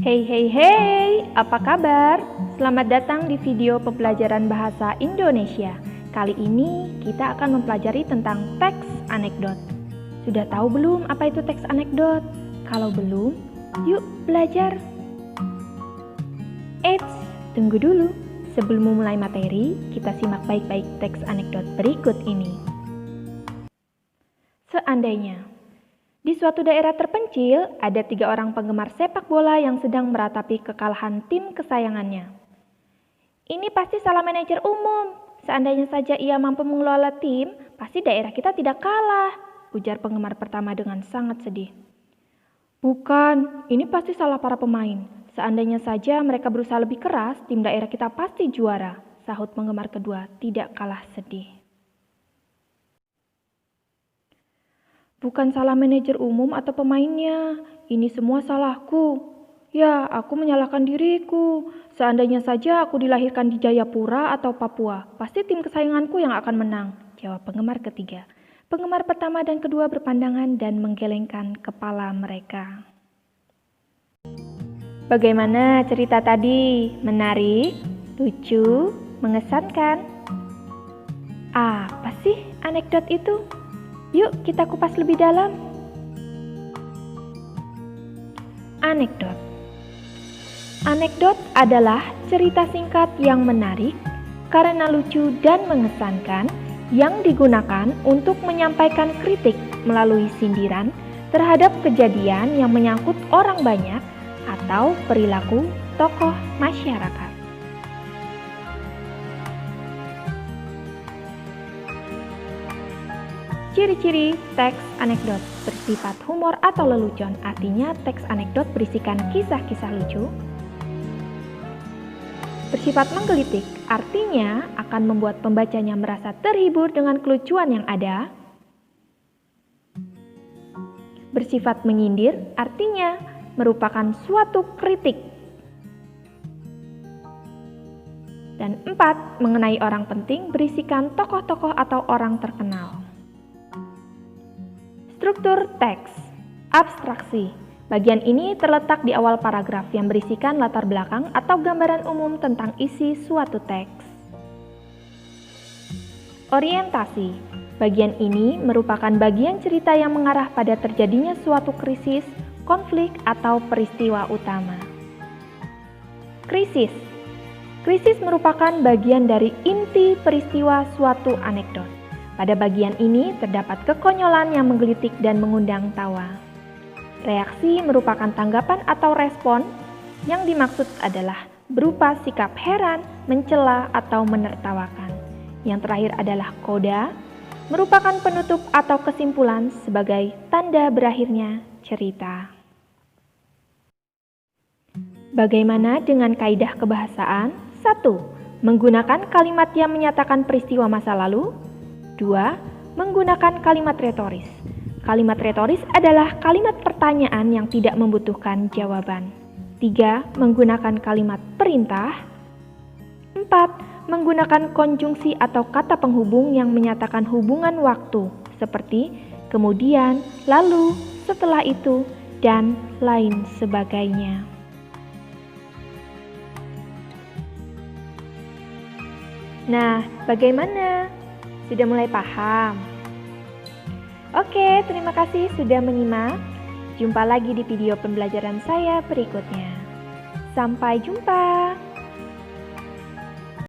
Hey hey hey, apa kabar? Selamat datang di video pembelajaran bahasa Indonesia. Kali ini kita akan mempelajari tentang teks anekdot. Sudah tahu belum apa itu teks anekdot? Kalau belum, yuk belajar. Eits, tunggu dulu. Sebelum memulai materi, kita simak baik-baik teks anekdot berikut ini. Seandainya di suatu daerah terpencil, ada 3 orang penggemar sepak bola yang sedang meratapi kekalahan tim kesayangannya. Ini pasti salah manajer umum. Seandainya saja ia mampu mengelola tim, pasti daerah kita tidak kalah, ujar penggemar pertama dengan sangat sedih. Bukan, ini pasti salah para pemain. Seandainya saja mereka berusaha lebih keras, tim daerah kita pasti juara, sahut penggemar kedua tidak kalah sedih. Bukan salah manajer umum atau pemainnya, ini semua salahku. Ya, aku menyalahkan diriku. Seandainya saja aku dilahirkan di Jayapura atau Papua, pasti tim kesayanganku yang akan menang, jawab penggemar ketiga. Penggemar pertama dan kedua berpandangan dan menggelengkan kepala mereka. Bagaimana cerita tadi? Menarik? Lucu? Mengesankan? Apa sih anekdot itu? Yuk kita kupas lebih dalam. Anekdot. Anekdot adalah cerita singkat yang menarik karena lucu dan mengesankan yang digunakan untuk menyampaikan kritik melalui sindiran terhadap kejadian yang menyangkut orang banyak atau perilaku tokoh masyarakat. Ciri-ciri teks anekdot bersifat humor atau lelucon, artinya teks anekdot berisikan kisah-kisah lucu. Bersifat menggelitik, artinya akan membuat pembacanya merasa terhibur dengan kelucuan yang ada. Bersifat menyindir, artinya merupakan suatu kritik. Dan 4, mengenai orang penting berisikan tokoh-tokoh atau orang terkenal. Struktur teks, abstraksi. Bagian ini terletak di awal paragraf yang berisikan latar belakang atau gambaran umum tentang isi suatu teks. Orientasi. Bagian ini merupakan bagian cerita yang mengarah pada terjadinya suatu krisis, konflik, atau peristiwa utama. Krisis. Krisis merupakan bagian dari inti peristiwa suatu anekdot. Pada bagian ini terdapat kekonyolan yang menggelitik dan mengundang tawa. Reaksi merupakan tanggapan atau respon yang dimaksud adalah berupa sikap heran, mencela, atau menertawakan. Yang terakhir adalah koda, merupakan penutup atau kesimpulan sebagai tanda berakhirnya cerita. Bagaimana dengan kaidah kebahasaan? 1. Menggunakan kalimat yang menyatakan peristiwa masa lalu. 2. Menggunakan kalimat retoris. Kalimat retoris adalah kalimat pertanyaan yang tidak membutuhkan jawaban. 3. Menggunakan kalimat perintah. 4. Menggunakan konjungsi atau kata penghubung yang menyatakan hubungan waktu, seperti kemudian, lalu, setelah itu, dan lain sebagainya. Nah, bagaimana? Sudah mulai paham? Oke, terima kasih sudah menyimak. Jumpa lagi di video pembelajaran saya berikutnya. Sampai jumpa.